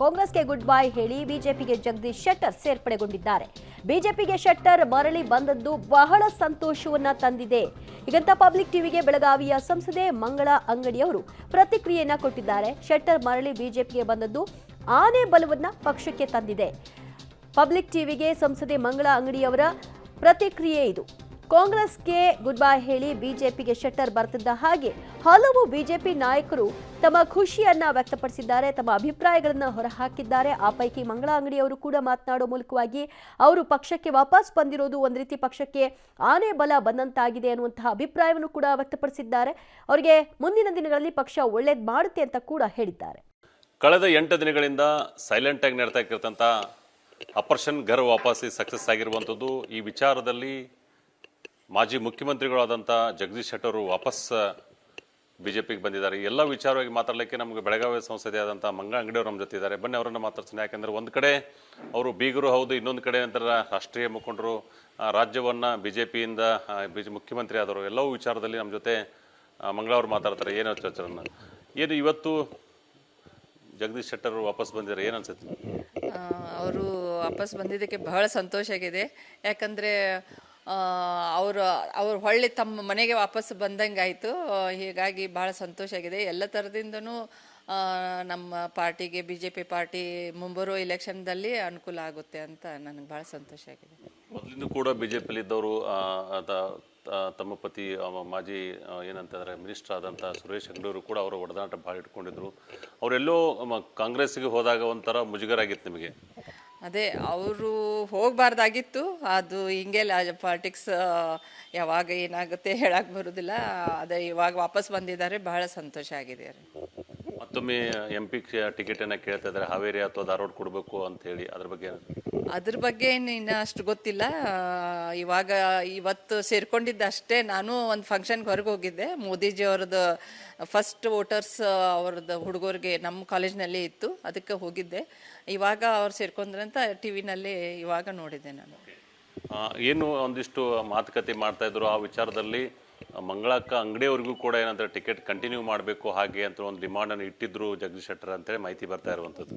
ಕಾಂಗ್ರೆಸ್ಗೆ good bye ಹೇಳಿ ಬಿಜೆಪಿಗೆ ಜಗದೀಶ್ ಶೆಟ್ಟರ್ ಸೇರ್ಪಡೆಗೊಂಡಿದ್ದಾರೆ. ಬಿಜೆಪಿಗೆ ಶೆಟ್ಟರ್ ಮರಳಿ ಬಂದದ್ದು ಬಹಳ ಸಂತೋಷವನ್ನ ತಂದಿದೆ. ಹೀಗಂತ ಪಬ್ಲಿಕ್ ಟಿವಿಗೆ ಬೆಳಗಾವಿಯ ಸಂಸದೆ ಮಂಗಳಾ ಅಂಗಡಿಯವರು ಪ್ರತಿಕ್ರಿಯೆಯನ್ನ ಕೊಟ್ಟಿದ್ದಾರೆ. ಶೆಟ್ಟರ್ ಮರಳಿ ಬಿಜೆಪಿಗೆ ಬಂದದ್ದು ಆನೆ ಬಲವನ್ನ ಪಕ್ಷಕ್ಕೆ ತಂದಿದೆ. ಪಬ್ಲಿಕ್ ಟಿವಿಗೆ ಸಂಸದೆ ಮಂಗಳಾ ಅಂಗಡಿಯವರ ಪ್ರತಿಕ್ರಿಯೆ ಇದು. ಕಾಂಗ್ರೆಸ್ಗೆ ಗುಡ್ ಬೈ ಹೇಳಿ ಬಿಜೆಪಿಗೆ ಶೆಟ್ಟರ್ ಬರ್ತಿದ್ದ ಹಾಗೆ ಹಲವು ಬಿಜೆಪಿ ನಾಯಕರು ತಮ್ಮ ಖುಷಿಯನ್ನ ವ್ಯಕ್ತಪಡಿಸಿದ್ದಾರೆ, ತಮ್ಮ ಅಭಿಪ್ರಾಯಗಳನ್ನು ಹೊರಹಾಕಿದ್ದಾರೆ. ಆ ಪೈಕಿ ಮಂಗಳಾ ಅಂಗಡಿಯವರು ಕೂಡ ಮಾತನಾಡೋ ಮೂಲಕವಾಗಿ ಅವರು ಪಕ್ಷಕ್ಕೆ ವಾಪಸ್ ಬಂದಿರೋದು ಒಂದು ರೀತಿ ಪಕ್ಷಕ್ಕೆ ಆನೆ ಬಲ ಬಂದಂತಾಗಿದೆ ಅನ್ನುವಂತಹ ಅಭಿಪ್ರಾಯವನ್ನು ಕೂಡ ವ್ಯಕ್ತಪಡಿಸಿದ್ದಾರೆ. ಅವರಿಗೆ ಮುಂದಿನ ದಿನಗಳಲ್ಲಿ ಪಕ್ಷ ಒಳ್ಳೇದು ಮಾಡುತ್ತೆ ಅಂತ ಕೂಡ ಹೇಳಿದ್ದಾರೆ. ಕಳೆದ 8 ದಿನಗಳಿಂದ ಸೈಲೆಂಟ್ ಆಗಿ ನಡೀತಾ ಇರ್ತಕ್ಕಂಥ ಆಪರೇಷನ್ ಘರ್ ವಾಪಸಿ ಸಕ್ಸಸ್ ಆಗಿರುವಂಥದ್ದು. ಈ ವಿಚಾರದಲ್ಲಿ ಮಾಜಿ ಮುಖ್ಯಮಂತ್ರಿಗಳಾದಂಥ ಜಗದೀಶ್ ಶೆಟ್ಟರ್ ವಾಪಸ್ ಬಿಜೆಪಿಗೆ ಬಂದಿದ್ದಾರೆ. ಎಲ್ಲ ವಿಚಾರವಾಗಿ ಮಾತಾಡಲಿಕ್ಕೆ ನಮಗೆ ಬೆಳಗಾವಿ ಸಂಸದೆ ಆದಂಥ ಮಂಗಳಾ ಅಂಗಡಿಯವರು ನಮ್ಮ ಜೊತೆ ಇದ್ದಾರೆ. ಬನ್ನಿ ಅವರನ್ನು ಮಾತಾಡ್ತೀನಿ. ಯಾಕೆಂದರೆ ಒಂದು ಕಡೆ ಅವರು ಬೀಗರು ಹೌದು, ಇನ್ನೊಂದು ಕಡೆ ನಂತರ ರಾಷ್ಟ್ರೀಯ ಮುಖಂಡರು, ರಾಜ್ಯವನ್ನು ಬಿಜೆಪಿಯಿಂದ ಮುಖ್ಯಮಂತ್ರಿ ಆದವರು, ಎಲ್ಲವೂ ವಿಚಾರದಲ್ಲಿ ನಮ್ಮ ಜೊತೆ ಮಂಗಳಾ ಅವರು ಮಾತಾಡ್ತಾರೆ. ಏನು ಚರ್ಚೆಯನ್ನು ಏನು ಇವತ್ತು ಜಗದೀಶ್ ಶೆಟ್ಟರ್ ವಾಪಸ್ ಬಂದಿದ್ದಾರೆ, ಏನು ಅನ್ಸುತ್ತೆ? ಅವರು ವಾಪಸ್ ಬಂದಿದ್ದಕ್ಕೆ ಬಹಳ ಸಂತೋಷ ಆಗಿದೆ. ಯಾಕಂದರೆ ಅವ್ರು ಹೊಳ್ಳಿ ತಮ್ಮ ಮನೆಗೆ ವಾಪಸ್ ಬಂದಂಗೆ ಆಯಿತು. ಹೀಗಾಗಿ ಭಾಳ ಸಂತೋಷ ಆಗಿದೆ. ಎಲ್ಲ ಥರದಿಂದನೂ ನಮ್ಮ ಪಾರ್ಟಿಗೆ, BJP ಪಾರ್ಟಿ ಮುಂಬರುವ ಇಲೆಕ್ಷನ್ದಲ್ಲಿ ಅನುಕೂಲ ಆಗುತ್ತೆ ಅಂತ ನನಗೆ ಭಾಳ ಸಂತೋಷ ಆಗಿದೆ. ಮೊದಲಿಂದ ಕೂಡ ಬಿಜೆಪಿಯಲ್ಲಿದ್ದವರು ತಮ್ಮ ಪತಿ ಮಾಜಿ ಏನಂತಂದರೆ ಮಿನಿಸ್ಟರ್ ಆದಂಥ ಸುರೇಶ್ ಅಂಗಡಿಯವರು ಕೂಡ ಅವರ ಒಡನಾಟ ಭಾಳ ಇಟ್ಕೊಂಡಿದ್ರು. ಅವರೆಲ್ಲೋ ಕಾಂಗ್ರೆಸ್ಗೆ ಹೋದಾಗ ಒಂಥರ ಮುಜುಗರ ಆಗಿತ್ತು ನಿಮಗೆ? ಅದೇ, ಅವರು ಹೋಗಬಾರ್ದಾಗಿತ್ತು. ಅದು ಹಿಂಗೆ ಪಾಲಿಟಿಕ್ಸ್ ಯಾವಾಗ ಏನಾಗುತ್ತೆ ಹೇಳಕ್ಕೆ ಬರೋದಿಲ್ಲ. ಅದೇ ಇವಾಗ ವಾಪಸ್ ಬಂದಿದ್ದಾರೆ, ಬಹಳ ಸಂತೋಷ ಆಗಿದೆ. ಮತ್ತೊಮ್ಮೆ MP ಟಿಕೆಟನ್ನು ಕೇಳ್ತಾ ಇದ್ದಾರೆ, ಹಾವೇರಿ ಅಥವಾ ಧಾರವಾಡ ಕೊಡಬೇಕು ಅಂತ ಹೇಳಿ. ಅದ್ರ ಬಗ್ಗೆ ಇನ್ನು ಅಷ್ಟು ಗೊತ್ತಿಲ್ಲ. ಇವತ್ತು ಸೇರ್ಕೊಂಡಿದ್ದ ಅಷ್ಟೇ. ನಾನು ಒಂದು ಫಂಕ್ಷನ್ಗೆ ಹೊರಗೆ ಹೋಗಿದ್ದೆ. ಮೋದಿಜಿ ಅವ್ರದ್ದು ಫಸ್ಟ್ ವೋಟರ್ಸ್ ಅವ್ರದ್ದು ಹುಡುಗರಿಗೆ ನಮ್ಮ ಕಾಲೇಜ್ನಲ್ಲಿ ಇತ್ತು, ಅದಕ್ಕೆ ಹೋಗಿದ್ದೆ. ಇವಾಗ ಅವ್ರು ಸೇರ್ಕೊಂಡ್ರಂತ ಟಿವಿನಲ್ಲಿ ಇವಾಗ ನೋಡಿದ್ದೆ ನಾನು. ಏನು ಒಂದಿಷ್ಟು ಮಾತುಕತೆ ಮಾಡ್ತಾ ಇದ್ರು ಆ ವಿಚಾರದಲ್ಲಿ. ಮಂಗಳಕ್ಕ ಅಂಗಡಿಯವರಿಗೂ ಕೂಡ ಏನಂದ್ರೆ ಟಿಕೆಟ್ ಕಂಟಿನ್ಯೂ ಮಾಡಬೇಕು ಹಾಗೆ ಅಂತ ಒಂದು ಡಿಮಾಂಡ್ ಅನ್ನು ಇಟ್ಟಿದ್ರು ಜಗದೀಶ್ ಶೆಟ್ಟರ್ ಅಂತೇಳಿ ಮಾಹಿತಿ ಬರ್ತಾ ಇರುವಂಥದ್ದು.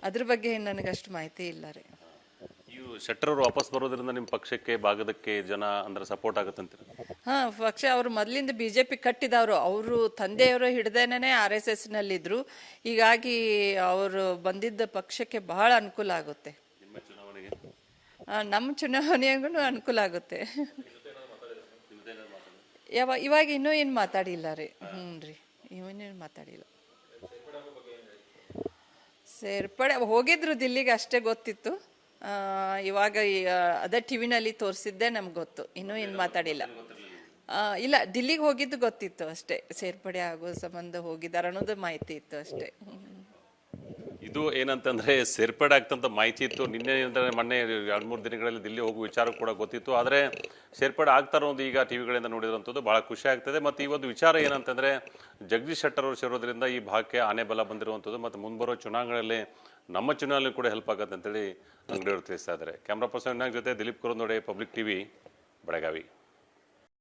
ಅದ್ರ ಬಗ್ಗೆ ನನಗೆ ಅಷ್ಟು ಮಾಹಿತಿ ಇಲ್ಲ ರೀ. ಇವು ಶೆಟ್ಟರ್ ಅವರು ವಾಪಸ್ ಬರೋದ್ರಿಂದ ನಿಮ್ಮ ಪಕ್ಷಕ್ಕೆ ಭಾಗದಕ್ಕೆ ಜನ ಅಂದ್ರೆ ಸಪೋರ್ಟ್ ಆಗುತ್ತಂತೀರ? ಪಕ್ಷ ಅವರು ಮೊದಲಿಂದ BJP ಕಟ್ಟಿದವರು. ಅವರು ತಂದೆಯವರು ಹಿಡ್ದೇನೆ RSS ನಲ್ಲಿದ್ರು. ಹೀಗಾಗಿ ಅವರು ಬಂದಿದ್ದ ಪಕ್ಷಕ್ಕೆ ಬಹಳ ಅನುಕೂಲ ಆಗುತ್ತೆ. ನಮ್ಮ ಚುನಾವಣೆಗೂ ಅನುಕೂಲ ಆಗುತ್ತೆ. ಇವಾಗ ಇನ್ನೂ ಏನು ಮಾತಾಡಿಲ್ಲ ರೀ. ರೀ ಇವನೇನು ಮಾತಾಡಿಲ್ಲ. ಸೇರ್ಪಡೆ ಹೋಗಿದ್ರು ದಿಲ್ಲಿಗೆ, ಅಷ್ಟೇ ಗೊತ್ತಿತ್ತು. ಇವಾಗ ಅದೇ ಟಿವಿನಲ್ಲಿ ತೋರಿಸಿದ್ದೆ ನಮ್ಗೆ ಗೊತ್ತು. ಇನ್ನೂ ಏನು ಮಾತಾಡಿಲ್ಲ. ಇಲ್ಲ, ದಿಲ್ಲಿಗೆ ಹೋಗಿದ್ದು ಗೊತ್ತಿತ್ತು ಅಷ್ಟೇ. ಸೇರ್ಪಡೆ ಆಗೋ ಸಂಬಂಧ ಹೋಗಿದ್ದಾರೆ ಅನ್ನೋದು ಮಾಹಿತಿ ಇತ್ತು ಅಷ್ಟೇ. ಇದು ಏನಂತಂದ್ರೆ ಸೇರ್ಪಡೆ ಆಗ್ತಂತ ಮಾಹಿತಿ ಇತ್ತು. ನಿನ್ನೆ ಮೊನ್ನೆ 2-3 ದಿನಗಳಲ್ಲಿ ದಿಲ್ಲಿ ಹೋಗುವ ವಿಚಾರ ಕೂಡ ಗೊತ್ತಿತ್ತು. ಆದರೆ ಸೇರ್ಪಡೆ ಆಗ್ತಾರೋ ಒಂದು ಈಗ ಟಿವಿಗಳಿಂದ ನೋಡಿರೋಂಥದ್ದು ಬಹಳ ಖುಷಿ ಆಗ್ತದೆ. ಮತ್ತು ಈ ಒಂದು ವಿಚಾರ ಏನಂತಂದ್ರೆ ಜಗದೀಶ್ ಶೆಟ್ಟರ್ ಅವರು ಸೇರೋದ್ರಿಂದ ಈ ಭಾಗಕ್ಕೆ ಆನೆ ಬಲ ಬಂದಿರುವಂಥದ್ದು ಮತ್ತು ಮುಂಬರುವ ಚುನಾವಣೆಗಳಲ್ಲಿ ನಮ್ಮ ಚುನಾವಣೆ ಕೂಡ ಹೆಲ್ಪ್ ಆಗುತ್ತೆ ಅಂತೇಳಿ ಅಂಗಡಿಯವರು ತಿಳಿಸ್ತಾ ಇದ್ದಾರೆ. ಕ್ಯಾಮ್ರಾ ಪರ್ಸನ್ ಜೊತೆ ದಿಲೀಪ್ ಕುರಂದೋಡೆ, ಪಬ್ಲಿಕ್ ಟಿವಿ, ಬೆಳಗಾವಿ.